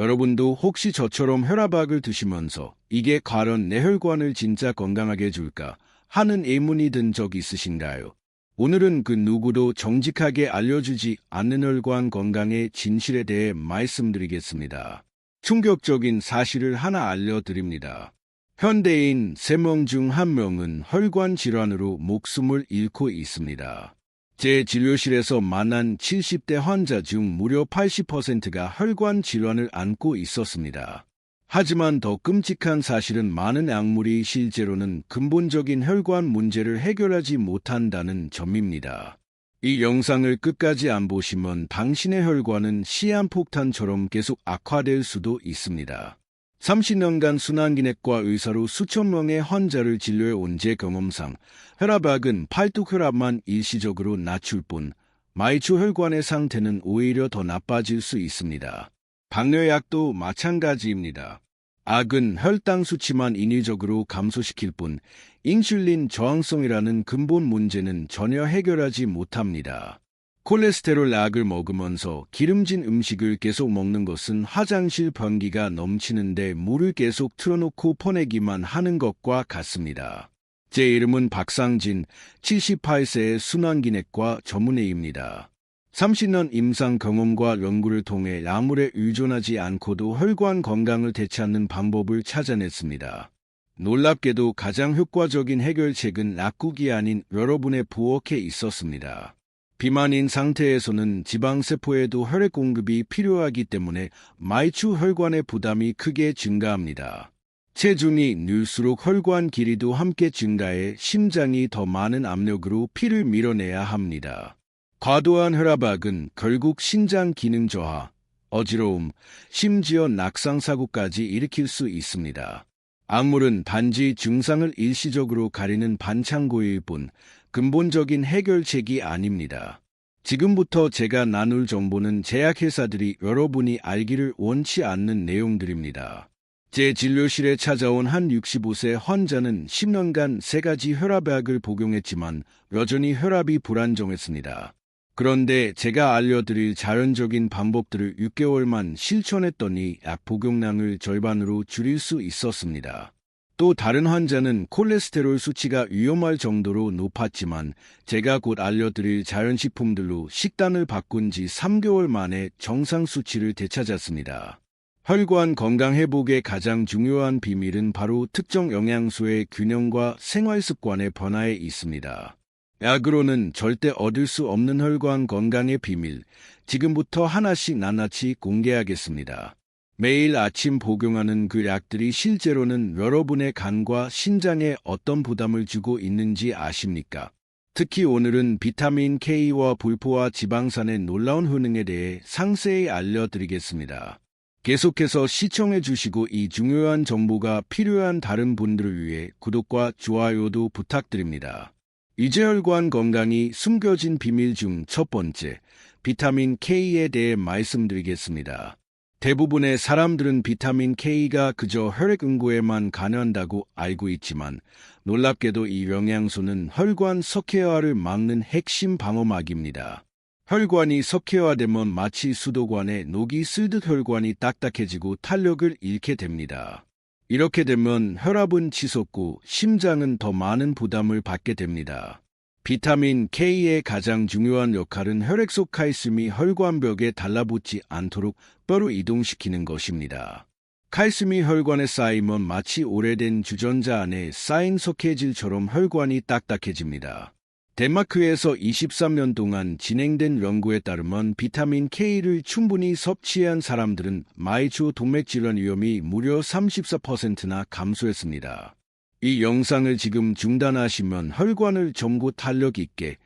여러분도 혹시 저처럼 혈압약을 드시면서 이게 과연 내 혈관을 진짜 건강하게 해줄까 하는 의문이 든 적 있으신가요? 오늘은 그 누구도 정직하게 알려주지 않는 혈관 건강의 진실에 대해 말씀드리겠습니다. 충격적인 사실을 하나 알려드립니다. 현대인 3명 중 1명은 혈관 질환으로 목숨을 잃고 있습니다. 제 진료실에서 만난 70대 환자 중 무려 80%가 혈관 질환을 앓고 있었습니다. 하지만 더 끔찍한 사실은 많은 약물이 실제로는 근본적인 혈관 문제를 해결하지 못한다는 점입니다. 이 영상을 끝까지 안 보시면 당신의 혈관은 시한폭탄처럼 계속 악화될 수도 있습니다. 30년간 순환기내과 의사로 수천 명의 환자를 진료해 온 제 경험상 혈압약은 팔뚝혈압만 일시적으로 낮출 뿐 말초 혈관의 상태는 오히려 더 나빠질 수 있습니다. 당뇨약도 마찬가지입니다. 악은 혈당 수치만 인위적으로 감소시킬 뿐 인슐린 저항성이라는 근본 문제는 전혀 해결하지 못합니다. 콜레스테롤 약을 먹으면서 기름진 음식을 계속 먹는 것은 화장실 변기가 넘치는데 물을 계속 틀어놓고 퍼내기만 하는 것과 같습니다. 제 이름은 박상진, 78세의 순환기내과 전문의입니다. 30년 임상 경험과 연구를 통해 약물에 의존하지 않고도 혈관 건강을 되찾는 방법을 찾아냈습니다. 놀랍게도 가장 효과적인 해결책은 약국이 아닌 여러분의 부엌에 있었습니다. 비만인 상태에서는 지방세포에도 혈액 공급이 필요하기 때문에 말초 혈관의 부담이 크게 증가합니다. 체중이 늘수록 혈관 길이도 함께 증가해 심장이 더 많은 압력으로 피를 밀어내야 합니다. 과도한 혈압약은 결국 신장 기능 저하, 어지러움, 심지어 낙상사고까지 일으킬 수 있습니다. 약물은 단지 증상을 일시적으로 가리는 반창고일 뿐 근본적인 해결책이 아닙니다. 지금부터 제가 나눌 정보는 제약회사들이 여러분이 알기를 원치 않는 내용들입니다. 제 진료실에 찾아온 한 65세 환자는 10년간 3가지 혈압약을 복용했지만 여전히 혈압이 불안정했습니다. 그런데 제가 알려드릴 자연적인 방법들을 6개월만 실천했더니 약 복용량을 절반으로 줄일 수 있었습니다. 또 다른 환자는 콜레스테롤 수치가 위험할 정도로 높았지만 제가 곧 알려드릴 자연식품들로 식단을 바꾼 지 3개월 만에 정상 수치를 되찾았습니다. 혈관 건강 회복의 가장 중요한 비밀은 바로 특정 영양소의 균형과 생활습관의 변화에 있습니다. 약으로는 절대 얻을 수 없는 혈관 건강의 비밀, 지금부터 하나씩 낱낱이 공개하겠습니다. 매일 아침 복용하는 그 약들이 실제로는 여러분의 간과 신장에 어떤 부담을 주고 있는지 아십니까? 특히 오늘은 비타민 K와 불포화 지방산의 놀라운 효능에 대해 상세히 알려드리겠습니다. 계속해서 시청해 주시고 이 중요한 정보가 필요한 다른 분들을 위해 구독과 좋아요도 부탁드립니다. 이제 혈관 건강이 숨겨진 비밀 중 첫 번째, 비타민 K에 대해 말씀드리겠습니다. 대부분의 사람들은 비타민 K가 그저 혈액 응고에만 관여한다고 알고 있지만 놀랍게도 이 영양소는 혈관 석회화를 막는 핵심 방어막입니다. 혈관이 석회화되면 마치 수도관에 녹이 슬듯 혈관이 딱딱해지고 탄력을 잃게 됩니다. 이렇게 되면 혈압은 치솟고 심장은 더 많은 부담을 받게 됩니다. 비타민 K의 가장 중요한 역할은 혈액 속 칼슘이 혈관벽에 달라붙지 않도록 뼈로 이동시키는 것입니다. 칼슘이 혈관에 쌓이면 마치 오래된 주전자 안에 쌓인 석회질처럼 혈관이 딱딱해집니다. 덴마크에서 23년 동안 진행된 연구에 따르면 비타민 K를 충분히 섭취한 사람들은 말초 동맥질환 위험이 무려 34%나 감소했습니다. 이 영상을 지금 중단하시면 혈관을 젊고 탄력 있게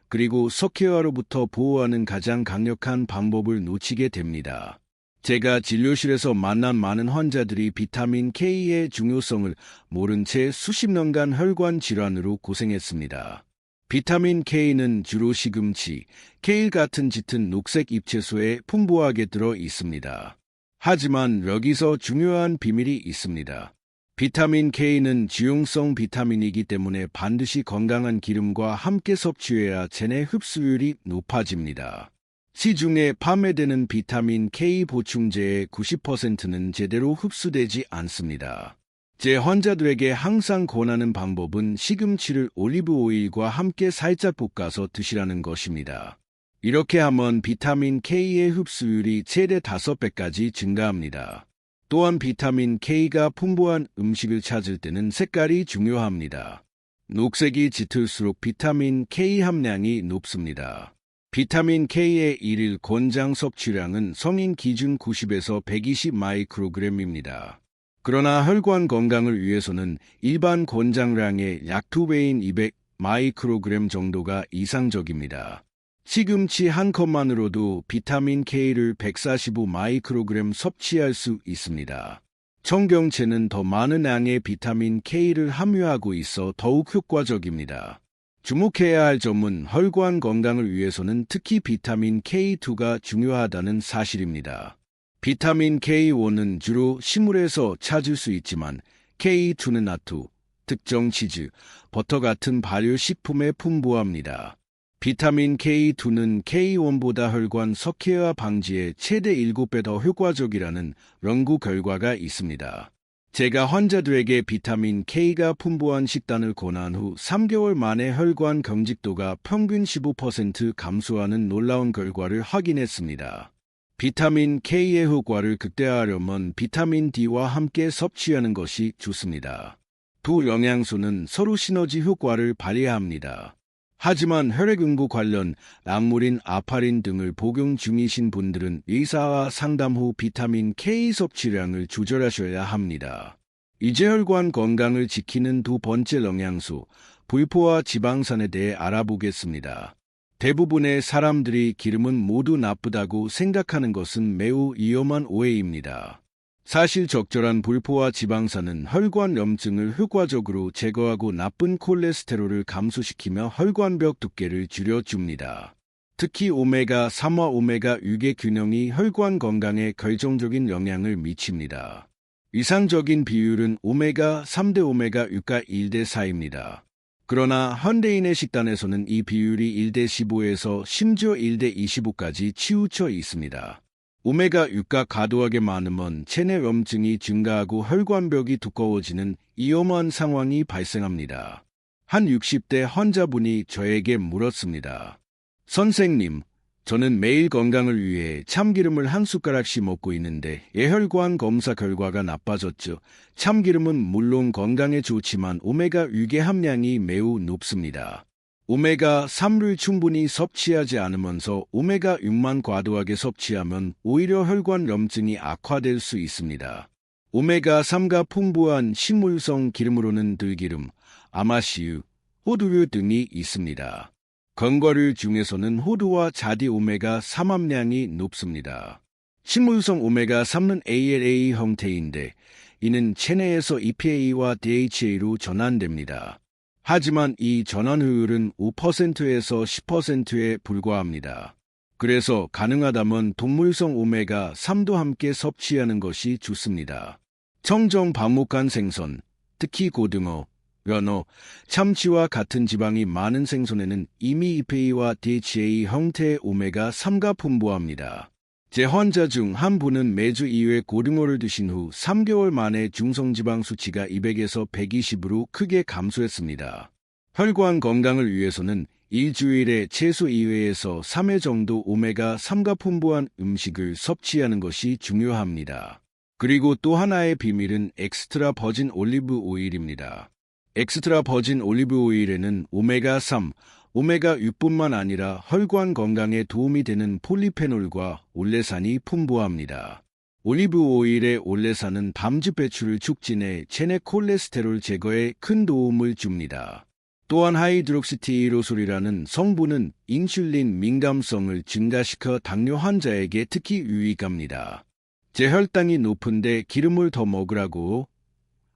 그리고 석회화로부터 보호하는 가장 강력한 방법을 놓치게 됩니다. 제가 진료실에서 만난 많은 환자들이 비타민 K의 중요성을 모른 채 수십 년간 혈관 질환으로 고생했습니다. 비타민 K는 주로 시금치, 케일 같은 짙은 녹색 잎채소에 풍부하게 들어 있습니다. 하지만 여기서 중요한 비밀이 있습니다. 비타민 K는 지용성 비타민이기 때문에 반드시 건강한 기름과 함께 섭취해야 체내 흡수율이 높아집니다. 시중에 판매되는 비타민 K 보충제의 90%는 제대로 흡수되지 않습니다. 제 환자들에게 항상 권하는 방법은 시금치를 올리브 오일과 함께 살짝 볶아서 드시라는 것입니다. 이렇게 하면 비타민 K의 흡수율이 최대 5배까지 증가합니다. 또한 비타민 K가 풍부한 음식을 찾을 때는 색깔이 중요합니다. 녹색이 짙을수록 비타민 K 함량이 높습니다. 비타민 K의 일일 권장 섭취량은 성인 기준 90에서 120 마이크로그램입니다. 그러나 혈관 건강을 위해서는 일반 권장량의 약 2배인 200 마이크로그램 정도가 이상적입니다. 시금치 한 컵만으로도 비타민 K를 145 마이크로그램 섭취할 수 있습니다. 청경채는 더 많은 양의 비타민 K를 함유하고 있어 더욱 효과적입니다. 주목해야 할 점은 혈관 건강을 위해서는 특히 비타민 K2가 중요하다는 사실입니다. 비타민 K1은 주로 식물에서 찾을 수 있지만 K2는 나트, 특정 치즈, 버터 같은 발효식품에 풍부합니다. 비타민 K2는 K1보다 혈관 석회화 방지에 최대 7배 더 효과적이라는 연구 결과가 있습니다. 제가 환자들에게 비타민 K가 풍부한 식단을 권한 후 3개월 만에 혈관 경직도가 평균 15% 감소하는 놀라운 결과를 확인했습니다. 비타민 K의 효과를 극대화하려면 비타민 D와 함께 섭취하는 것이 좋습니다. 두 영양소는 서로 시너지 효과를 발휘합니다. 하지만 혈액응고 관련 약물인 아파린 등을 복용 중이신 분들은 의사와 상담 후 비타민 K 섭취량을 조절하셔야 합니다. 이제 혈관 건강을 지키는 두 번째 영양소, 불포화 지방산에 대해 알아보겠습니다. 대부분의 사람들이 기름은 모두 나쁘다고 생각하는 것은 매우 위험한 오해입니다. 사실 적절한 불포화 지방산은 혈관 염증을 효과적으로 제거하고 나쁜 콜레스테롤을 감소시키며 혈관벽 두께를 줄여줍니다. 특히 오메가3와 오메가6의 균형이 혈관 건강에 결정적인 영향을 미칩니다. 이상적인 비율은 오메가3 대 오메가6가 1대 4입니다. 그러나 현대인의 식단에서는 이 비율이 1대 15에서 심지어 1대 25까지 치우쳐 있습니다. 오메가6가 과도하게 많으면 체내 염증이 증가하고 혈관벽이 두꺼워지는 위험한 상황이 발생합니다. 한 60대 환자분이 저에게 물었습니다. 선생님, 저는 매일 건강을 위해 참기름을 한 숟가락씩 먹고 있는데 혈관 검사 결과가 나빠졌죠. 참기름은 물론 건강에 좋지만 오메가6의 함량이 매우 높습니다. 오메가3를 충분히 섭취하지 않으면서 오메가6만 과도하게 섭취하면 오히려 혈관 염증이 악화될 수 있습니다. 오메가3가 풍부한 식물성 기름으로는 들기름, 아마씨유, 호두류 등이 있습니다. 견과류 중에서는 호두와 자디 오메가3 함량이 높습니다. 식물성 오메가3는 ALA 형태인데 이는 체내에서 EPA와 DHA로 전환됩니다. 하지만 이 전환 효율은 5%에서 10%에 불과합니다. 그래서 가능하다면 동물성 오메가3도 함께 섭취하는 것이 좋습니다. 청정 방목한 생선, 특히 고등어, 연어, 참치와 같은 지방이 많은 생선에는 이미 EPA와 DHA 형태의 오메가3가 풍부합니다. 제 환자 중 한 분은 매주 2회 고등어를 드신 후 3개월 만에 중성지방 수치가 200에서 120으로 크게 감소했습니다. 혈관 건강을 위해서는 일주일에 최소 2회에서 3회 정도 오메가3가 풍부한 음식을 섭취하는 것이 중요합니다. 그리고 또 하나의 비밀은 엑스트라 버진 올리브 오일입니다. 엑스트라 버진 올리브 오일에는 오메가3, 오메가6뿐만 아니라 혈관 건강에 도움이 되는 폴리페놀과 올레산이 풍부합니다. 올리브 오일의 올레산은 담즙 배출을 촉진해 체내 콜레스테롤 제거에 큰 도움을 줍니다. 또한 하이드록시티로솔이라는 성분은 인슐린 민감성을 증가시켜 당뇨 환자에게 특히 유익합니다. 제 혈당이 높은데 기름을 더 먹으라고?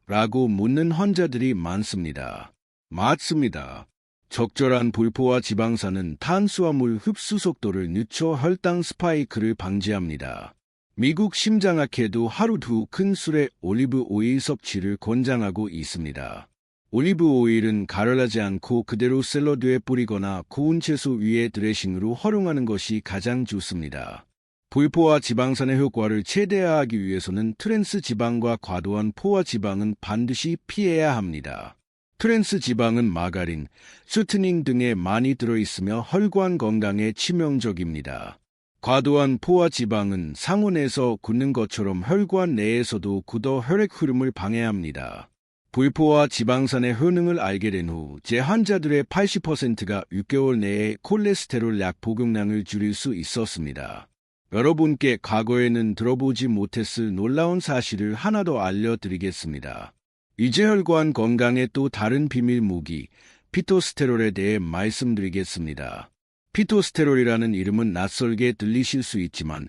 라고 묻는 환자들이 많습니다. 맞습니다. 적절한 불포화 지방산은 탄수화물 흡수 속도를 늦춰 혈당 스파이크를 방지합니다. 미국 심장학회도 하루 2큰술의 올리브 오일 섭취를 권장하고 있습니다. 올리브 오일은 가열하지 않고 그대로 샐러드에 뿌리거나 구운 채소 위에 드레싱으로 활용하는 것이 가장 좋습니다. 불포화 지방산의 효과를 최대화하기 위해서는 트랜스 지방과 과도한 포화 지방은 반드시 피해야 합니다. 트랜스 지방은 마가린, 스트닝 등에 많이 들어있으며 혈관 건강에 치명적입니다. 과도한 포화 지방은 상온에서 굳는 것처럼 혈관 내에서도 굳어 혈액 흐름을 방해합니다. 불포화 지방산의 효능을 알게 된 후 제 환자들의 80%가 6개월 내에 콜레스테롤 약 복용량을 줄일 수 있었습니다. 여러분께 과거에는 들어보지 못했을 놀라운 사실을 하나 더 알려드리겠습니다. 이제 혈관 건강의 또 다른 비밀 무기, 피토스테롤에 대해 말씀드리겠습니다. 피토스테롤이라는 이름은 낯설게 들리실 수 있지만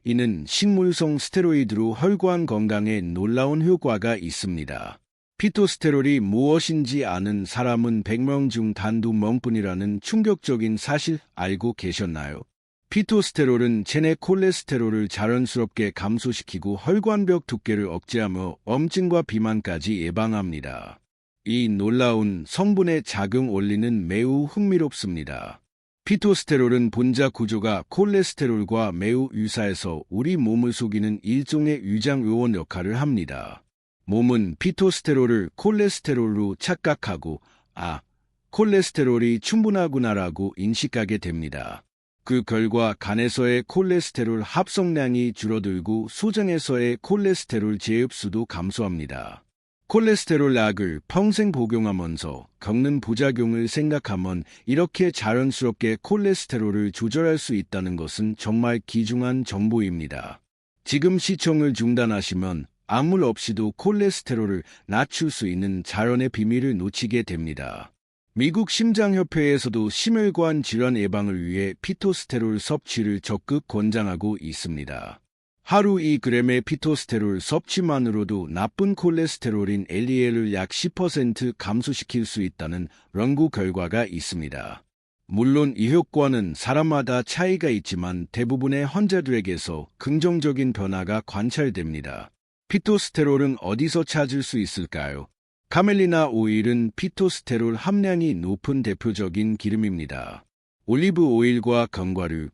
이는 식물성 스테로이드로 혈관 건강에 놀라운 효과가 있습니다. 피토스테롤이 무엇인지 아는 사람은 100명 중 단 2명뿐이라는 충격적인 사실 알고 계셨나요? 피토스테롤은 체내 콜레스테롤을 자연스럽게 감소시키고 혈관벽 두께를 억제하며 염증과 비만까지 예방합니다. 이 놀라운 성분의 작용 원리는 매우 흥미롭습니다. 피토스테롤은 본자 구조가 콜레스테롤과 매우 유사해서 우리 몸을 속이는 일종의 위장 요원 역할을 합니다. 몸은 피토스테롤을 콜레스테롤로 착각하고 콜레스테롤이 충분하구나라고 인식하게 됩니다. 그 결과 간에서의 콜레스테롤 합성량이 줄어들고 소장에서의 콜레스테롤 재흡수도 감소합니다. 콜레스테롤 약을 평생 복용하면서 겪는 부작용을 생각하면 이렇게 자연스럽게 콜레스테롤을 조절할 수 있다는 것은 정말 귀중한 정보입니다. 지금 시청을 중단하시면 아무 일 없이도 콜레스테롤을 낮출 수 있는 자연의 비밀을 놓치게 됩니다. 미국 심장협회에서도 심혈관 질환 예방을 위해 피토스테롤 섭취를 적극 권장하고 있습니다. 하루 2g의 피토스테롤 섭취만으로도 나쁜 콜레스테롤인 LDL을 약 10% 감소시킬 수 있다는 연구 결과가 있습니다. 물론 이 효과는 사람마다 차이가 있지만 대부분의 환자들에게서 긍정적인 변화가 관찰됩니다. 피토스테롤은 어디서 찾을 수 있을까요? 카멜리나 오일은 피토스테롤 함량이 높은 대표적인 기름입니다. 올리브 오일과 견과류,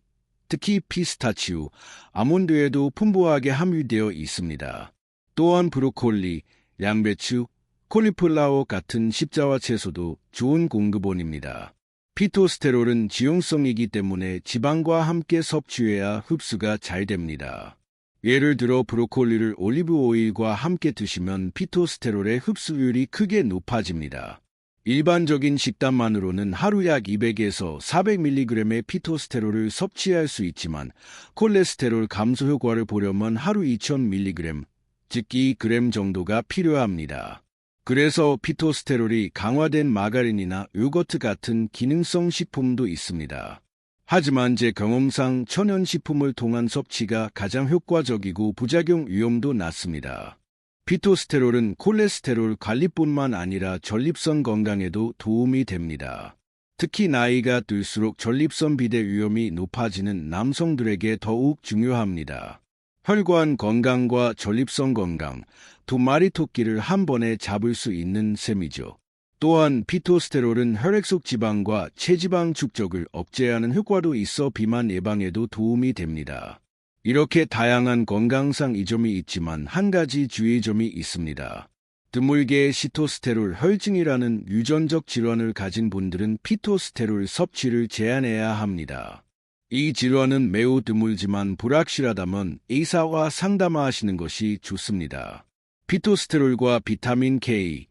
특히 피스타치오, 아몬드에도 풍부하게 함유되어 있습니다. 또한 브로콜리, 양배추, 콜리플라워 같은 십자화 채소도 좋은 공급원입니다. 피토스테롤은 지용성이기 때문에 지방과 함께 섭취해야 흡수가 잘 됩니다. 예를 들어 브로콜리를 올리브 오일과 함께 드시면 피토스테롤의 흡수율이 크게 높아집니다. 일반적인 식단만으로는 하루 약 200에서 400mg의 피토스테롤을 섭취할 수 있지만 콜레스테롤 감소 효과를 보려면 하루 2000mg, 즉 2g 정도가 필요합니다. 그래서 피토스테롤이 강화된 마가린이나 요거트 같은 기능성 식품도 있습니다. 하지만 제 경험상 천연식품을 통한 섭취가 가장 효과적이고 부작용 위험도 낮습니다. 피토스테롤은 콜레스테롤 관리뿐만 아니라 전립선 건강에도 도움이 됩니다. 특히 나이가 들수록 전립선 비대 위험이 높아지는 남성들에게 더욱 중요합니다. 혈관 건강과 전립선 건강, 두 마리 토끼를 한 번에 잡을 수 있는 셈이죠. 또한 피토스테롤은 혈액 속 지방과 체지방 축적을 억제하는 효과도 있어 비만 예방에도 도움이 됩니다. 이렇게 다양한 건강상 이점이 있지만 한 가지 주의점이 있습니다. 드물게 시토스테롤 혈증이라는 유전적 질환을 가진 분들은 피토스테롤 섭취를 제한해야 합니다. 이 질환은 매우 드물지만 불확실하다면 의사와 상담하시는 것이 좋습니다. 피토스테롤과 비타민 K,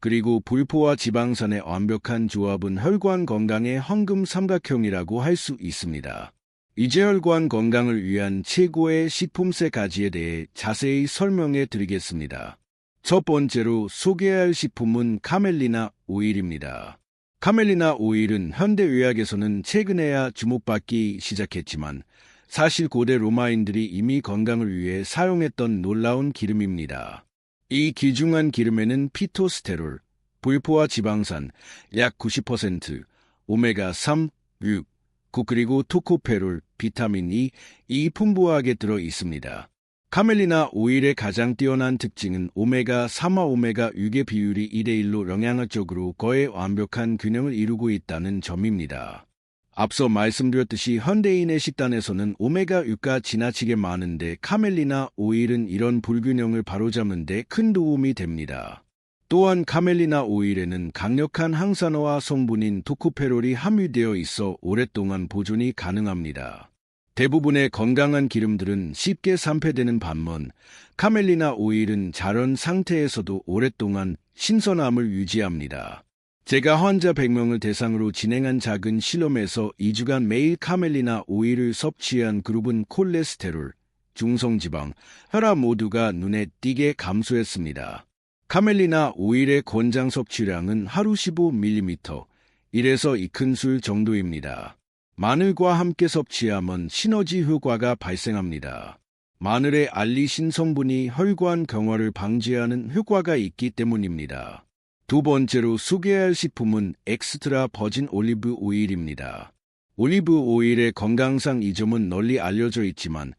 그리고 불포화 지방산의 완벽한 조합은 혈관 건강의 황금 삼각형이라고 할 수 있습니다. 이제 혈관 건강을 위한 최고의 식품 세 가지에 대해 자세히 설명해 드리겠습니다. 첫 번째로 소개할 식품은 카멜리나 오일입니다. 카멜리나 오일은 현대의학에서는 최근에야 주목받기 시작했지만 사실 고대 로마인들이 이미 건강을 위해 사용했던 놀라운 기름입니다. 이 귀중한 기름에는 피토스테롤, 불포화 지방산 약 90%, 오메가3, 6, 9 그리고 토코페롤, 비타민 E, 이 풍부하게 들어 있습니다. 카멜리나 오일의 가장 뛰어난 특징은 오메가3와 오메가6의 비율이 2대1로 영양학적으로 거의 완벽한 균형을 이루고 있다는 점입니다. 앞서 말씀드렸듯이 현대인의 식단에서는 오메가6가 지나치게 많은데 카멜리나 오일은 이런 불균형을 바로잡는 데 큰 도움이 됩니다. 또한 카멜리나 오일에는 강력한 항산화와 성분인 토코페롤이 함유되어 있어 오랫동안 보존이 가능합니다. 대부분의 건강한 기름들은 쉽게 산패되는 반면 카멜리나 오일은 자연 상태에서도 오랫동안 신선함을 유지합니다. 제가 환자 100명을 대상으로 진행한 작은 실험에서 2주간 매일 카멜리나 오일을 섭취한 그룹은 콜레스테롤, 중성지방, 혈압 모두가 눈에 띄게 감소했습니다. 카멜리나 오일의 권장 섭취량은 하루 15ml, 1에서 2큰술 정도입니다. 마늘과 함께 섭취하면 시너지 효과가 발생합니다. 마늘의 알리신 성분이 혈관 경화를 방지하는 효과가 있기 때문입니다. 두 번째로 소개할 식품은 엑스트라 버진 올리브 오일입니다. 올리브 오일의 건강상 이 점은 널리 알려져 있지만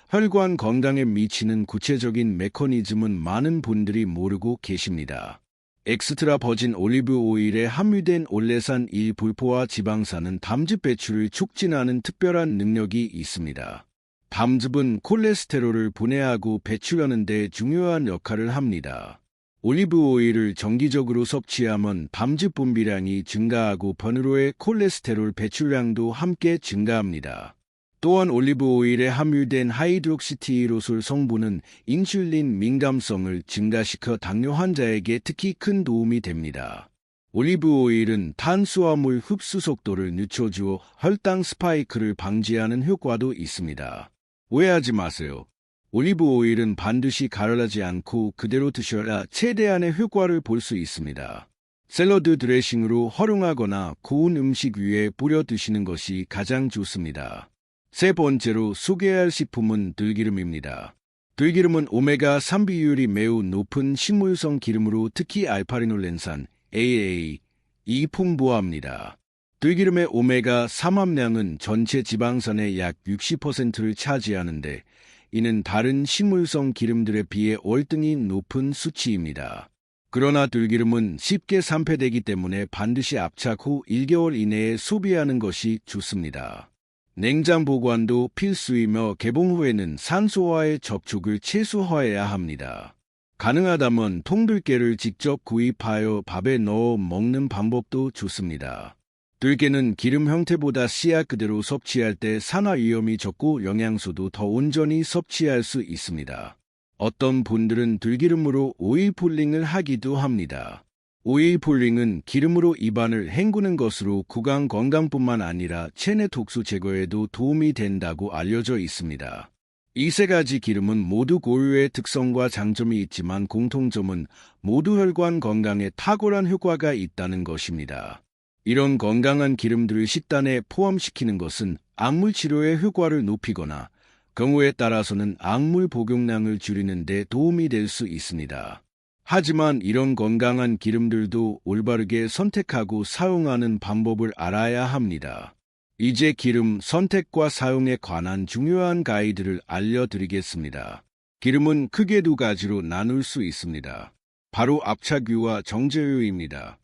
혈관 건강에 미치는 구체적인 메커니즘은 많은 분들이 모르고 계십니다. 엑스트라 버진 올리브 오일에 함유된 올레산 1불포화 지방산은 담즙 배출을 촉진하는 특별한 능력이 있습니다. 담즙은 콜레스테롤을 분해하고 배출하는 데 중요한 역할을 합니다. 올리브 오일을 정기적으로 섭취하면 담즙 분비량이 증가하고 번으로의 콜레스테롤 배출량도 함께 증가합니다. 또한 올리브 오일에 함유된 하이드록시티로솔 성분은 인슐린 민감성을 증가시켜 당뇨 환자에게 특히 큰 도움이 됩니다. 올리브 오일은 탄수화물 흡수 속도를 늦춰주어 혈당 스파이크를 방지하는 효과도 있습니다. 오해하지 마세요. 올리브 오일은 반드시 가열하지 않고 그대로 드셔야 최대한의 효과를 볼 수 있습니다. 샐러드 드레싱으로 활용하거나 구운 음식 위에 뿌려 드시는 것이 가장 좋습니다. 세 번째로 소개할 식품은 들기름입니다. 들기름은 오메가3 비율이 매우 높은 식물성 기름으로 특히 알파리놀렌산, AA이 풍부합니다. 들기름의 오메가3 함량은 전체 지방산의 약 60%를 차지하는데 이는 다른 식물성 기름들에 비해 월등히 높은 수치입니다. 그러나 들기름은 쉽게 산패되기 때문에 반드시 압착 후 1개월 이내에 소비하는 것이 좋습니다. 냉장 보관도 필수이며 개봉 후에는 산소와의 접촉을 최소화해야 합니다. 가능하다면 통들깨를 직접 구입하여 밥에 넣어 먹는 방법도 좋습니다. 들깨는 기름 형태보다 씨앗 그대로 섭취할 때 산화 위험이 적고 영양소도 더 온전히 섭취할 수 있습니다. 어떤 분들은 들기름으로 오일 풀링을 하기도 합니다. 오일 풀링은 기름으로 입안을 헹구는 것으로 구강 건강뿐만 아니라 체내 독소 제거에도 도움이 된다고 알려져 있습니다. 이 세 가지 기름은 모두 고유의 특성과 장점이 있지만 공통점은 모두 혈관 건강에 탁월한 효과가 있다는 것입니다. 이런 건강한 기름들을 식단에 포함시키는 것은 악물 치료의 효과를 높이거나 경우에 따라서는 악물 복용량을 줄이는 데 도움이 될 수 있습니다. 하지만 이런 건강한 기름들도 올바르게 선택하고 사용하는 방법을 알아야 합니다. 이제 기름 선택과 사용에 관한 중요한 가이드를 알려드리겠습니다. 기름은 크게 두 가지로 나눌 수 있습니다. 바로 압착유와 정제유입니다.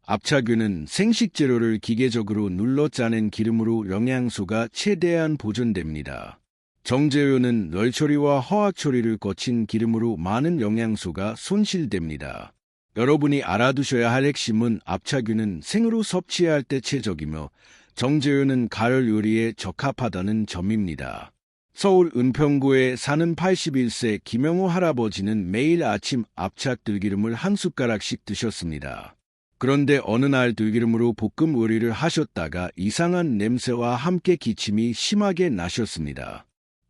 압착유는 생식재료를 기계적으로 눌러 짜낸 기름으로 영양소가 최대한 보존됩니다. 정제유는 널 처리와 화학 처리를 거친 기름으로 많은 영양소가 손실됩니다. 여러분이 알아두셔야 할 핵심은 압착유는 생으로 섭취할 때 최적이며 정제유는 가열 요리에 적합하다는 점입니다. 서울 은평구에 사는 81세 김영호 할아버지는 매일 아침 압착 들기름을 한 숟가락씩 드셨습니다. 그런데 어느 날 들기름으로 볶음 요리를 하셨다가 이상한 냄새와 함께 기침이 심하게 나셨습니다.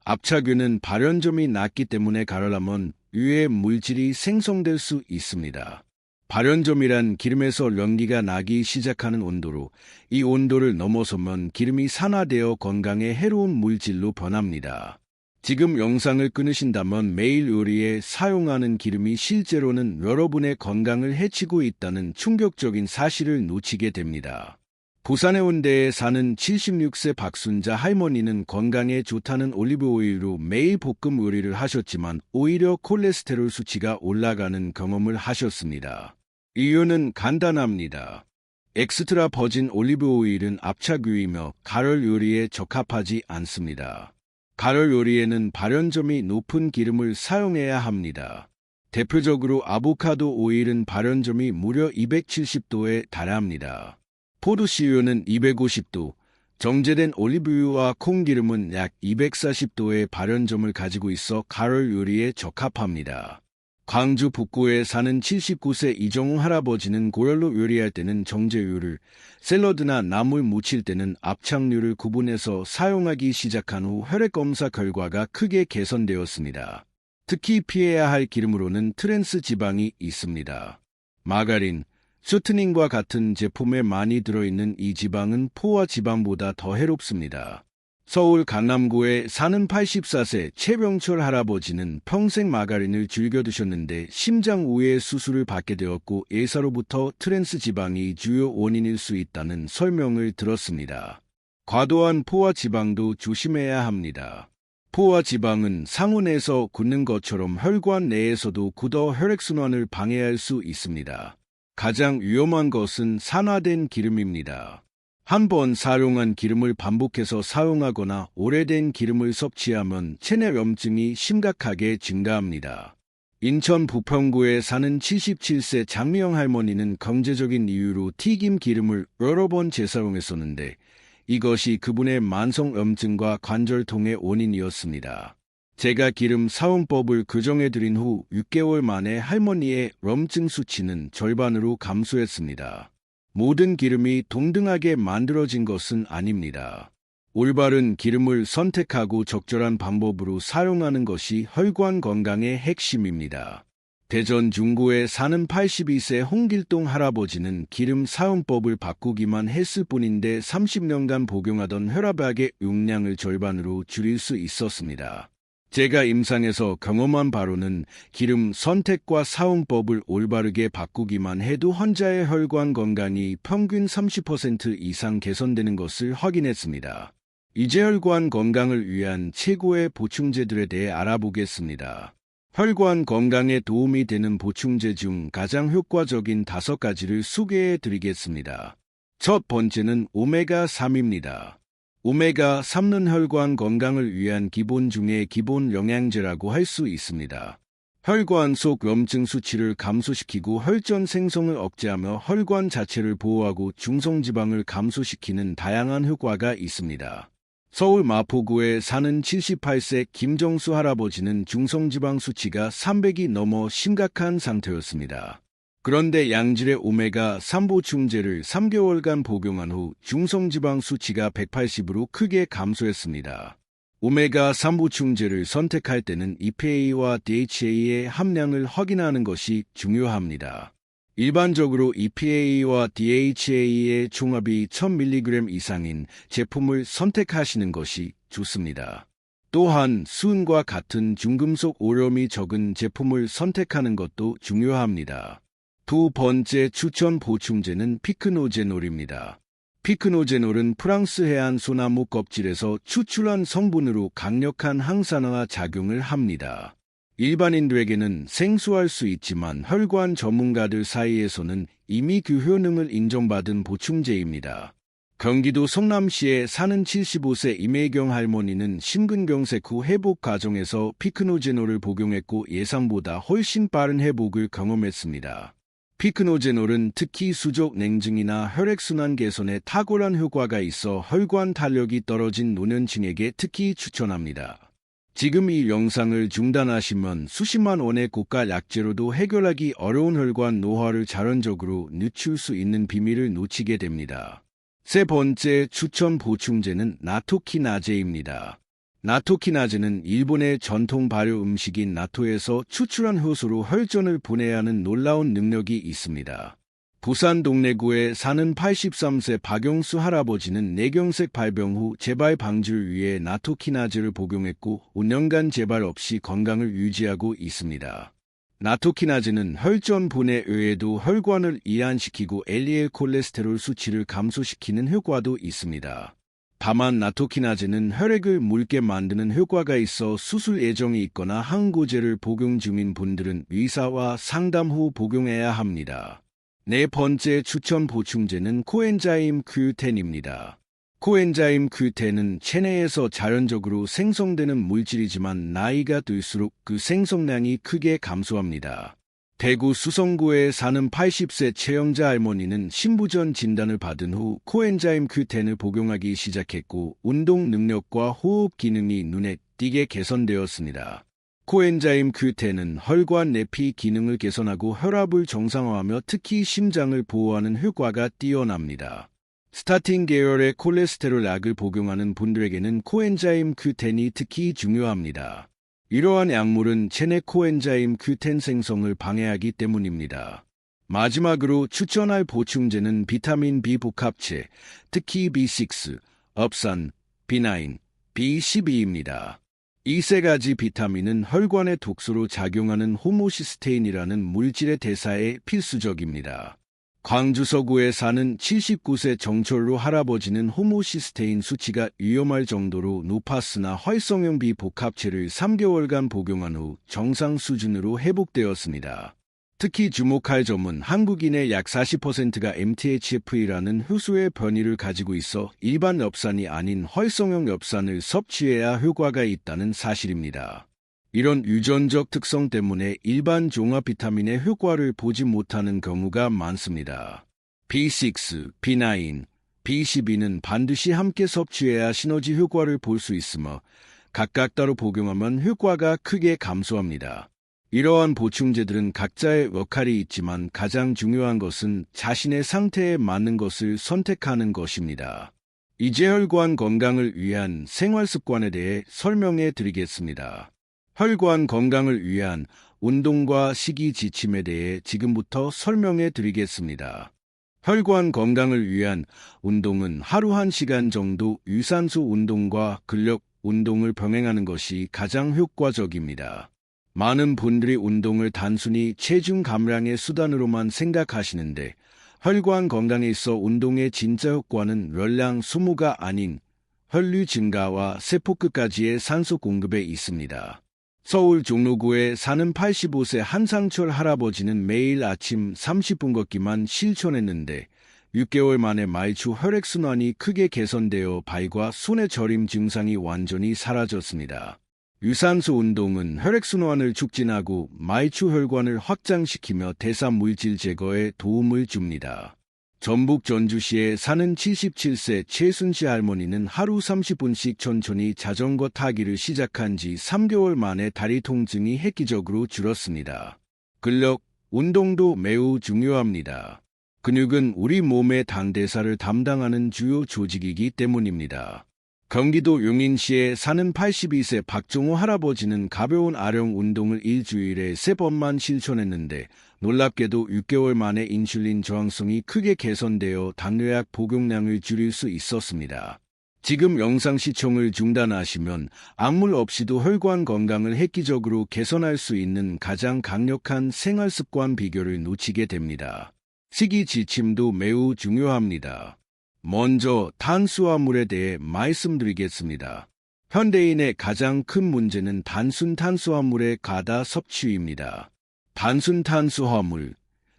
압착유는 발연점이 낮기 때문에 가열하면 유해 물질이 생성될 수 있습니다. 발연점이란 기름에서 연기가 나기 시작하는 온도로 이 온도를 넘어서면 기름이 산화되어 건강에 해로운 물질로 변합니다. 지금 영상을 끊으신다면 매일 요리에 사용하는 기름이 실제로는 여러분의 건강을 해치고 있다는 충격적인 사실을 놓치게 됩니다. 부산 해운대에 사는 76세 박순자 할머니는 건강에 좋다는 올리브 오일로 매일 볶음 요리를 하셨지만 오히려 콜레스테롤 수치가 올라가는 경험을 하셨습니다. 이유는 간단합니다. 엑스트라 버진 올리브 오일은 압착유이며 가열 요리에 적합하지 않습니다. 가열 요리에는 발연점이 높은 기름을 사용해야 합니다. 대표적으로 아보카도 오일은 발연점이 무려 270도에 달합니다. 포도씨유는 250도, 정제된 올리브유와 콩기름은 약 240도의 발연점을 가지고 있어 가열 요리에 적합합니다. 광주 북구에 사는 79세 이정우 할아버지는 고열로 요리할 때는 정제유를, 샐러드나 나물 무칠 때는 압착유를 구분해서 사용하기 시작한 후 혈액검사 결과가 크게 개선되었습니다. 특히 피해야 할 기름으로는 트랜스 지방이 있습니다. 마가린, 슈트닝과 같은 제품에 많이 들어있는 이 지방은 포화 지방보다 더 해롭습니다. 서울 강남구에 사는 84세 최병철 할아버지는 평생 마가린을 즐겨 드셨는데 심장 우회 수술을 받게 되었고 예사로부터 트랜스 지방이 주요 원인일 수 있다는 설명을 들었습니다. 과도한 포화 지방도 조심해야 합니다. 포화 지방은 상온에서 굳는 것처럼 혈관 내에서도 굳어 혈액순환을 방해할 수 있습니다. 가장 위험한 것은 산화된 기름입니다. 한 번 사용한 기름을 반복해서 사용하거나 오래된 기름을 섭취하면 체내염증이 심각하게 증가합니다. 인천 부평구에 사는 77세 장미영 할머니는 경제적인 이유로 튀김 기름을 여러 번 재사용했었는데 이것이 그분의 만성염증과 관절통의 원인이었습니다. 제가 기름 사용법을 교정해드린 후 6개월 만에 할머니의 염증 수치는 절반으로 감소했습니다. 모든 기름이 동등하게 만들어진 것은 아닙니다. 올바른 기름을 선택하고 적절한 방법으로 사용하는 것이 혈관 건강의 핵심입니다. 대전 중구에 사는 82세 홍길동 할아버지는 기름 사용법을 바꾸기만 했을 뿐인데 30년간 복용하던 혈압약의 용량을 절반으로 줄일 수 있었습니다. 제가 임상에서 경험한 바로는 기름 선택과 사용법을 올바르게 바꾸기만 해도 환자의 혈관 건강이 평균 30% 이상 개선되는 것을 확인했습니다. 이제 혈관 건강을 위한 최고의 보충제들에 대해 알아보겠습니다. 혈관 건강에 도움이 되는 보충제 중 가장 효과적인 5가지를 소개해 드리겠습니다. 첫 번째는 오메가3입니다. 오메가3는 혈관 건강을 위한 기본 중의 기본 영양제라고 할 수 있습니다. 혈관 속 염증 수치를 감소시키고 혈전 생성을 억제하며 혈관 자체를 보호하고 중성지방을 감소시키는 다양한 효과가 있습니다. 서울 마포구에 사는 78세 김정수 할아버지는 중성지방 수치가 300이 넘어 심각한 상태였습니다. 그런데 양질의 오메가3 보충제를 3개월간 복용한 후 중성지방 수치가 180으로 크게 감소했습니다. 오메가3 보충제를 선택할 때는 EPA와 DHA의 함량을 확인하는 것이 중요합니다. 일반적으로 EPA와 DHA의 총합이 1000mg 이상인 제품을 선택하시는 것이 좋습니다. 또한 수은과 같은 중금속 오염이 적은 제품을 선택하는 것도 중요합니다. 두 번째 추천 보충제는 피크노제놀입니다. 피크노제놀은 프랑스 해안 소나무 껍질에서 추출한 성분으로 강력한 항산화 작용을 합니다. 일반인들에게는 생소할 수 있지만 혈관 전문가들 사이에서는 이미 그 효능을 인정받은 보충제입니다. 경기도 성남시에 사는 75세 임혜경 할머니는 심근경색 후 회복 과정에서 피크노제놀을 복용했고 예상보다 훨씬 빠른 회복을 경험했습니다. 피크노제놀은 특히 수족 냉증이나 혈액순환 개선에 탁월한 효과가 있어 혈관 탄력이 떨어진 노년층에게 특히 추천합니다. 지금 이 영상을 중단하시면 수십만 원의 고가 약제로도 해결하기 어려운 혈관 노화를 자연적으로 늦출 수 있는 비밀을 놓치게 됩니다. 세 번째 추천 보충제는 나토키나제입니다. 나토키나제는 일본의 전통 발효 음식인 나토에서 추출한 효소로 혈전을 분해하는 하는 놀라운 능력이 있습니다. 부산 동래구에 사는 83세 박용수 할아버지는 뇌경색 발병 후 재발 방지를 위해 나토키나제를 복용했고 5년간 재발 없이 건강을 유지하고 있습니다. 나토키나즈는 혈전 분해 외에도 혈관을 이완시키고 LDL 콜레스테롤 수치를 감소시키는 효과도 있습니다. 다만 나토키나즈는 혈액을 묽게 만드는 효과가 있어 수술 예정이 있거나 항고제를 복용 중인 분들은 의사와 상담 후 복용해야 합니다. 네 번째 추천 보충제는 코엔자임 Q10입니다. 코엔자임 Q10은 체내에서 자연적으로 생성되는 물질이지만 나이가 들수록 그 생성량이 크게 감소합니다. 대구 수성구에 사는 80세 최영자 할머니는 신부전 진단을 받은 후 코엔자임 Q10을 복용하기 시작했고 운동 능력과 호흡 기능이 눈에 띄게 개선되었습니다. 코엔자임 Q10은 혈관 내피 기능을 개선하고 혈압을 정상화하며 특히 심장을 보호하는 효과가 뛰어납니다. 스타틴 계열의 콜레스테롤 약을 복용하는 분들에게는 코엔자임 Q10이 특히 중요합니다. 이러한 약물은 체내 코엔자임 Q10 생성을 방해하기 때문입니다. 마지막으로 추천할 보충제는 비타민 B 복합체, 특히 B6, 업산, B9, B12입니다. 이 세 가지 비타민은 혈관의 독소로 작용하는 호모시스테인이라는 물질의 대사에 필수적입니다. 광주 서구에 사는 79세 정철로 할아버지는 호모시스테인 수치가 위험할 정도로 높았으나 활성형 비복합체를 3개월간 복용한 후 정상 수준으로 회복되었습니다. 특히 주목할 점은 한국인의 약 40%가 MTHFR이라는 효소의 변이를 가지고 있어 일반 엽산이 아닌 활성형 엽산을 섭취해야 효과가 있다는 사실입니다. 이런 유전적 특성 때문에 일반 종합 비타민의 효과를 보지 못하는 경우가 많습니다. B6, B9, B12는 반드시 함께 섭취해야 시너지 효과를 볼 수 있으며 각각 따로 복용하면 효과가 크게 감소합니다. 이러한 보충제들은 각자의 역할이 있지만 가장 중요한 것은 자신의 상태에 맞는 것을 선택하는 것입니다. 이제 혈관 건강을 위한 생활습관에 대해 설명해 드리겠습니다. 혈관 건강을 위한 운동과 식이 지침에 대해 지금부터 설명해 드리겠습니다. 혈관 건강을 위한 운동은 하루 1시간 정도 유산소 운동과 근력 운동을 병행하는 것이 가장 효과적입니다. 많은 분들이 운동을 단순히 체중 감량의 수단으로만 생각하시는데 혈관 건강에 있어 운동의 진짜 효과는 열량 소모가 아닌 혈류 증가와 세포끝까지의 산소 공급에 있습니다. 서울 종로구에 사는 85세 한상철 할아버지는 매일 아침 30분 걷기만 실천했는데 6개월 만에 말초 혈액순환이 크게 개선되어 발과 손의 저림 증상이 완전히 사라졌습니다. 유산소 운동은 혈액순환을 촉진하고 말초 혈관을 확장시키며 대사물질 제거에 도움을 줍니다. 전북 전주시에 사는 77세 최순씨 할머니는 하루 30분씩 천천히 자전거 타기를 시작한 지 3개월 만에 다리 통증이 획기적으로 줄었습니다. 근력 운동도 매우 중요합니다. 근육은 우리 몸의 당대사를 담당하는 주요 조직이기 때문입니다. 경기도 용인시에 사는 82세 박종호 할아버지는 가벼운 아령 운동을 일주일에 3번만 실천했는데 놀랍게도 6개월 만에 인슐린 저항성이 크게 개선되어 당뇨약 복용량을 줄일 수 있었습니다. 지금 영상 시청을 중단하시면 약물 없이도 혈관 건강을 획기적으로 개선할 수 있는 가장 강력한 생활습관 비결을 놓치게 됩니다. 식이 지침도 매우 중요합니다. 먼저 탄수화물에 대해 말씀드리겠습니다. 현대인의 가장 큰 문제는 단순 탄수화물의 과다 섭취입니다. 단순 탄수화물,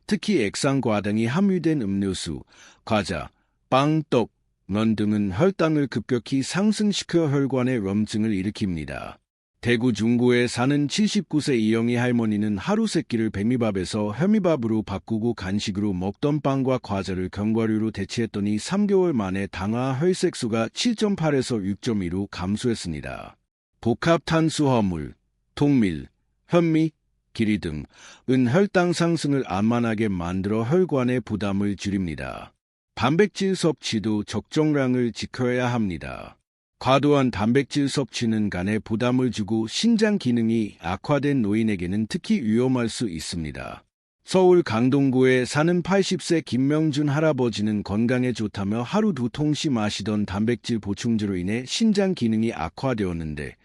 특히 액상과당이 함유된 음료수, 과자, 빵, 떡, 면 등은 혈당을 급격히 상승시켜 혈관의 염증을 일으킵니다. 대구 중구에 사는 79세 이영희 할머니는 하루 3끼를 백미밥에서 현미밥으로 바꾸고 간식으로 먹던 빵과 과자를 견과류로 대체했더니 3개월 만에 당화 혈색소가 7.8에서 6.2로 감소했습니다. 복합 탄수화물, 통밀, 현미, 기리 등은 혈당 상승을 안만하게 만들어 혈관의 부담을 줄입니다. 단백질 섭취도 적정량을 지켜야 합니다. 과도한 단백질 섭취는 간에 부담을 주고 신장 기능이 악화된 노인에게는 특히 위험할 수 있습니다. 서울 강동구에 사는 80세 김명준 할아버지는 건강에 좋다며 하루 2통씩 마시던 단백질 보충제로 인해 신장 기능이 악화되었는데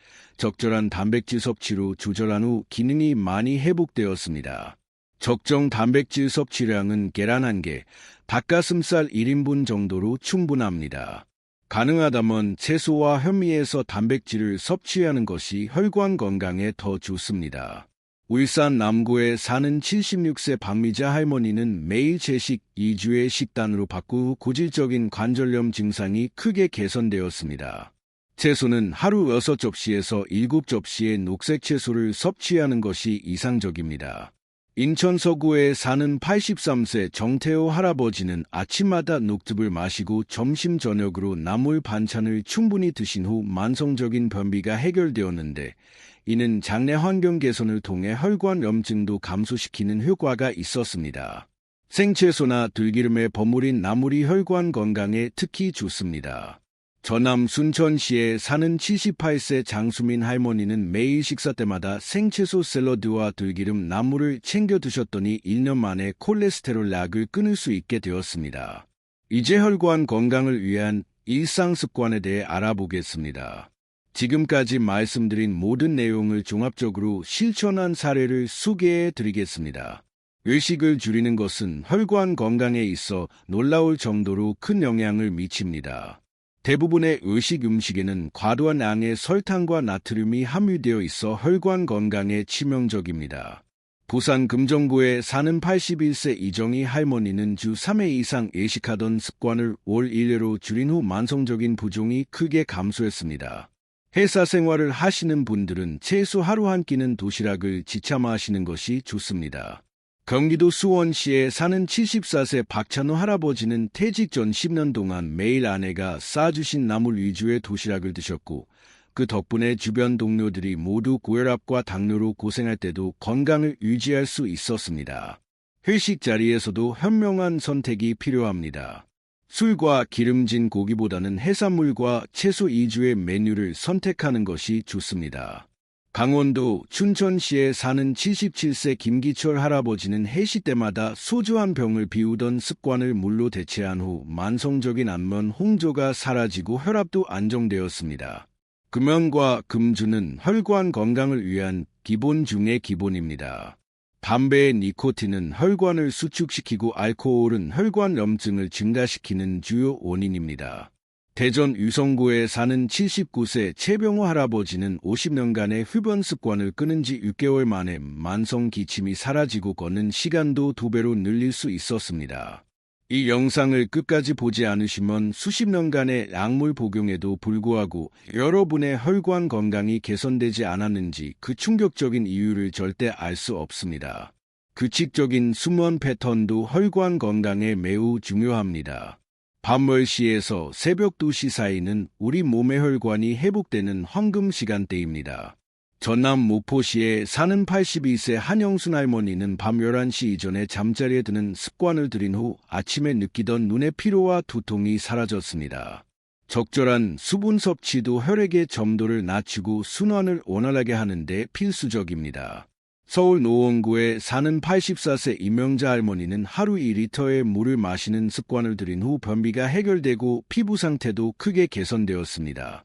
적절한 단백질 섭취로 조절한 후 기능이 많이 회복되었습니다. 적정 단백질 섭취량은 계란 1개, 닭가슴살 1인분 정도로 충분합니다. 가능하다면 채소와 현미에서 단백질을 섭취하는 것이 혈관 건강에 더 좋습니다. 울산 남구에 사는 76세 박미자 할머니는 매일 채식 2주의 식단으로 바꾼 후 고질적인 관절염 증상이 크게 개선되었습니다. 채소는 하루 6접시에서 7접시의 녹색 채소를 섭취하는 것이 이상적입니다. 인천 서구에 사는 83세 정태호 할아버지는 아침마다 녹즙을 마시고 점심 저녁으로 나물 반찬을 충분히 드신 후 만성적인 변비가 해결되었는데 이는 장내 환경 개선을 통해 혈관 염증도 감소시키는 효과가 있었습니다. 생채소나 들기름에 버무린 나물이 혈관 건강에 특히 좋습니다. 전남 순천시에 사는 78세 장수민 할머니는 매일 식사 때마다 생채소 샐러드와 들기름 나물을 챙겨 드셨더니 1년 만에 콜레스테롤 약을 끊을 수 있게 되었습니다. 이제 혈관 건강을 위한 일상 습관에 대해 알아보겠습니다. 지금까지 말씀드린 모든 내용을 종합적으로 실천한 사례를 소개해 드리겠습니다. 외식을 줄이는 것은 혈관 건강에 있어 놀라울 정도로 큰 영향을 미칩니다. 대부분의 의식 음식에는 과도한 양의 설탕과 나트륨이 함유되어 있어 혈관 건강에 치명적입니다. 부산 금정구에 사는 81세 이정희 할머니는 주 3회 이상 외식하던 습관을 월 1회로 줄인 후 만성적인 부종이 크게 감소했습니다. 회사 생활을 하시는 분들은 최소 하루 한 끼는 도시락을 지쳐 마시는 것이 좋습니다. 경기도 수원시에 사는 74세 박찬호 할아버지는 퇴직 전 10년 동안 매일 아내가 싸주신 나물 위주의 도시락을 드셨고 그 덕분에 주변 동료들이 모두 고혈압과 당뇨로 고생할 때도 건강을 유지할 수 있었습니다. 회식 자리에서도 현명한 선택이 필요합니다. 술과 기름진 고기보다는 해산물과 채소 위주의 메뉴를 선택하는 것이 좋습니다. 강원도 춘천시에 사는 77세 김기철 할아버지는 회식 때마다 소주 한 병을 비우던 습관을 물로 대체한 후 만성적인 안면 홍조가 사라지고 혈압도 안정되었습니다. 금연과 금주는 혈관 건강을 위한 기본 중의 기본입니다. 담배의 니코틴은 혈관을 수축시키고 알코올은 혈관 염증을 증가시키는 주요 원인입니다. 대전 유성구에 사는 79세 최병호 할아버지는 50년간의 흡연 습관을 끊은 지 6개월 만에 만성 기침이 사라지고 걷는 시간도 2배로 늘릴 수 있었습니다. 이 영상을 끝까지 보지 않으시면 수십 년간의 약물 복용에도 불구하고 여러분의 혈관 건강이 개선되지 않았는지 그 충격적인 이유를 절대 알 수 없습니다. 규칙적인 수면 패턴도 혈관 건강에 매우 중요합니다. 밤 10시에서 새벽 2시 사이는 우리 몸의 혈관이 회복되는 황금 시간대입니다. 전남 모포시에 사는 82세 한영순 할머니는 밤 11시 이전에 잠자리에 드는 습관을 들인 후 아침에 느끼던 눈의 피로와 두통이 사라졌습니다. 적절한 수분 섭취도 혈액의 점도를 낮추고 순환을 원활하게 하는 데 필수적입니다. 서울 노원구에 사는 84세 이명자 할머니는 하루 2리터의 물을 마시는 습관을 들인 후 변비가 해결되고 피부 상태도 크게 개선되었습니다.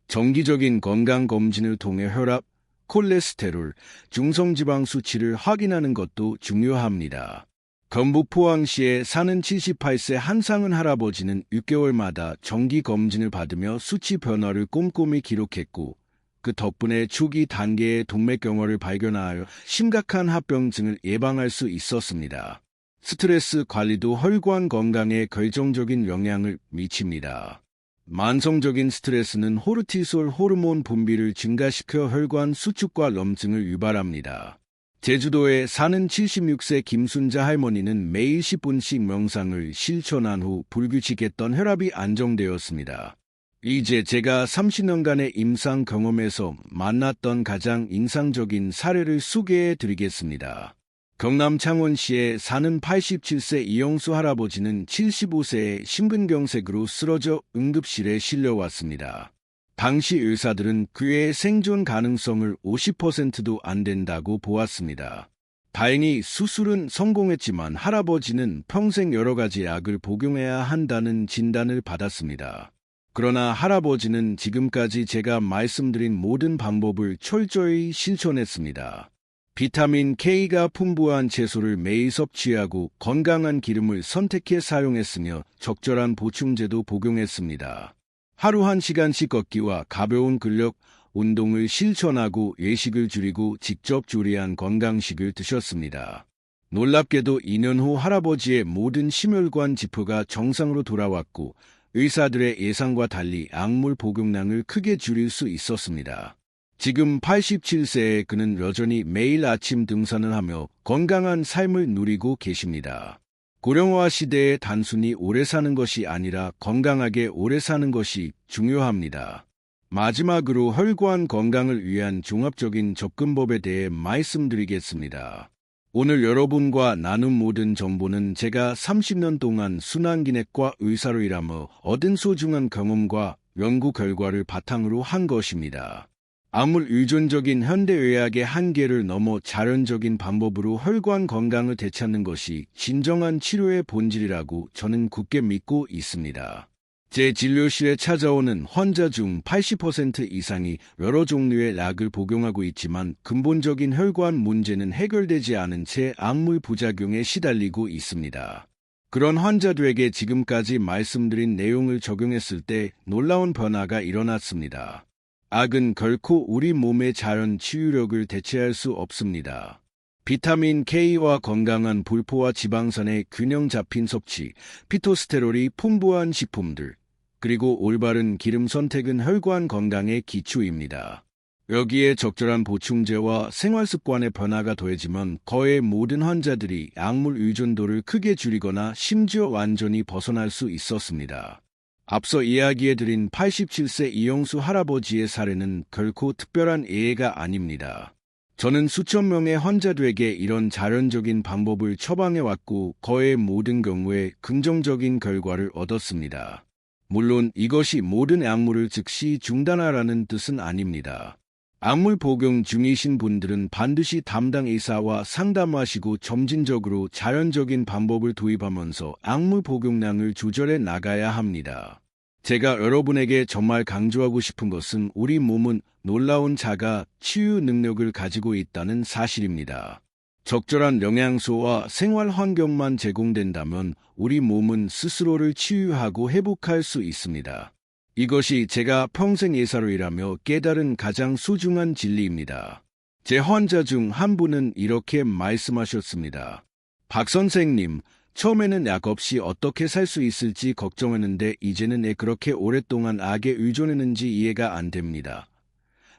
정기적인 건강검진을 통해 혈압, 콜레스테롤, 중성지방 수치를 확인하는 것도 중요합니다. 경북 포항시에 사는 78세 한상은 할아버지는 6개월마다 정기검진을 받으며 수치 변화를 꼼꼼히 기록했고 그 덕분에 초기 단계의 동맥경화를 발견하여 심각한 합병증을 예방할 수 있었습니다. 스트레스 관리도 혈관 건강에 결정적인 영향을 미칩니다. 만성적인 스트레스는 코르티솔 호르몬 분비를 증가시켜 혈관 수축과 염증을 유발합니다. 제주도에 사는 76세 김순자 할머니는 매일 10분씩 명상을 실천한 후 불규칙했던 혈압이 안정되었습니다. 이제 제가 30년간의 임상 경험에서 만났던 가장 인상적인 사례를 소개해 드리겠습니다. 경남 창원시에 사는 87세 이영수 할아버지는 75세에 심근경색으로 쓰러져 응급실에 실려왔습니다. 당시 의사들은 그의 생존 가능성을 50%도 안 된다고 보았습니다. 다행히 수술은 성공했지만 할아버지는 평생 여러 가지 약을 복용해야 한다는 진단을 받았습니다. 그러나 할아버지는 지금까지 제가 말씀드린 모든 방법을 철저히 실천했습니다. 비타민 K가 풍부한 채소를 매일 섭취하고 건강한 기름을 선택해 사용했으며 적절한 보충제도 복용했습니다. 하루 1시간씩 걷기와 가벼운 근력 운동을 실천하고 외식을 줄이고 직접 조리한 건강식을 드셨습니다. 놀랍게도 2년 후 할아버지의 모든 심혈관 지표가 정상으로 돌아왔고 의사들의 예상과 달리 약물 복용량을 크게 줄일 수 있었습니다. 지금 87세에 그는 여전히 매일 아침 등산을 하며 건강한 삶을 누리고 계십니다. 고령화 시대에 단순히 오래 사는 것이 아니라 건강하게 오래 사는 것이 중요합니다. 마지막으로 혈관 건강을 위한 종합적인 접근법에 대해 말씀드리겠습니다. 오늘 여러분과 나눈 모든 정보는 제가 30년 동안 순환기내과 의사로 일하며 얻은 소중한 경험과 연구 결과를 바탕으로 한 것입니다. 약물 의존적인 현대의학의 한계를 넘어 자연적인 방법으로 혈관 건강을 되찾는 것이 진정한 치료의 본질이라고 저는 굳게 믿고 있습니다. 제 진료실에 찾아오는 환자 중 80% 이상이 여러 종류의 약을 복용하고 있지만 근본적인 혈관 문제는 해결되지 않은 채 약물 부작용에 시달리고 있습니다. 그런 환자들에게 지금까지 말씀드린 내용을 적용했을 때 놀라운 변화가 일어났습니다. 약은 결코 우리 몸의 자연 치유력을 대체할 수 없습니다. 비타민 K와 건강한 불포화 지방산의 균형 잡힌 섭취, 피토스테롤이 풍부한 식품들, 그리고 올바른 기름 선택은 혈관 건강의 기초입니다. 여기에 적절한 보충제와 생활습관의 변화가 더해지면 거의 모든 환자들이 약물 의존도를 크게 줄이거나 심지어 완전히 벗어날 수 있었습니다. 앞서 이야기해드린 87세 이영수 할아버지의 사례는 결코 특별한 예가 아닙니다. 저는 수천 명의 환자들에게 이런 자연적인 방법을 처방해왔고 거의 모든 경우에 긍정적인 결과를 얻었습니다. 물론 이것이 모든 약물을 즉시 중단하라는 뜻은 아닙니다. 약물 복용 중이신 분들은 반드시 담당 의사와 상담하시고 점진적으로 자연적인 방법을 도입하면서 약물 복용량을 조절해 나가야 합니다. 제가 여러분에게 정말 강조하고 싶은 것은 우리 몸은 놀라운 자가 치유 능력을 가지고 있다는 사실입니다. 적절한 영양소와 생활 환경만 제공된다면 우리 몸은 스스로를 치유하고 회복할 수 있습니다. 이것이 제가 평생 의사로 일하며 깨달은 가장 소중한 진리입니다. 제 환자 중 한 분은 이렇게 말씀하셨습니다. 박 선생님, 처음에는 약 없이 어떻게 살 수 있을지 걱정했는데 이제는 왜 그렇게 오랫동안 약에 의존했는지 이해가 안 됩니다.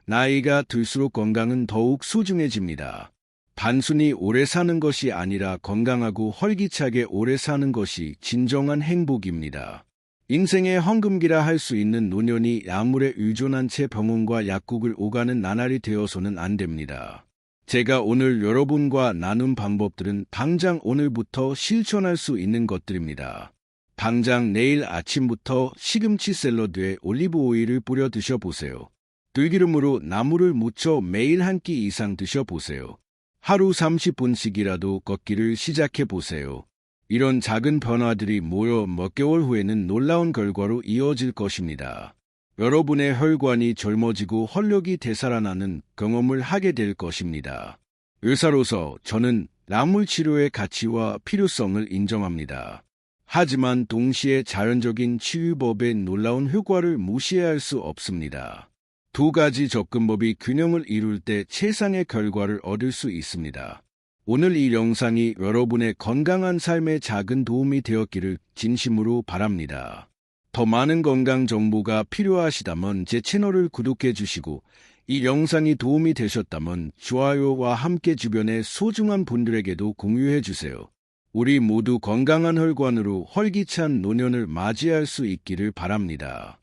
나이가 들수록 건강은 더욱 소중해집니다. 단순히 오래 사는 것이 아니라 건강하고 활기차게 오래 사는 것이 진정한 행복입니다. 인생의 황금기라 할 수 있는 노년이 약물에 의존한 채 병원과 약국을 오가는 나날이 되어서는 안 됩니다. 제가 오늘 여러분과 나눈 방법들은 당장 오늘부터 실천할 수 있는 것들입니다. 당장 내일 아침부터 시금치 샐러드에 올리브 오일을 뿌려 드셔보세요. 들기름으로 나물을 무쳐 매일 한 끼 이상 드셔보세요. 하루 30분씩이라도 걷기를 시작해보세요. 이런 작은 변화들이 모여 몇 개월 후에는 놀라운 결과로 이어질 것입니다. 여러분의 혈관이 젊어지고 활력이 되살아나는 경험을 하게 될 것입니다. 의사로서 저는 약물 치료의 가치와 필요성을 인정합니다. 하지만 동시에 자연적인 치유법의 놀라운 효과를 무시할 수 없습니다. 두 가지 접근법이 균형을 이룰 때 최상의 결과를 얻을 수 있습니다. 오늘 이 영상이 여러분의 건강한 삶에 작은 도움이 되었기를 진심으로 바랍니다. 더 많은 건강 정보가 필요하시다면 제 채널을 구독해 주시고 이 영상이 도움이 되셨다면 좋아요와 함께 주변의 소중한 분들에게도 공유해 주세요. 우리 모두 건강한 혈관으로 활기찬 노년을 맞이할 수 있기를 바랍니다.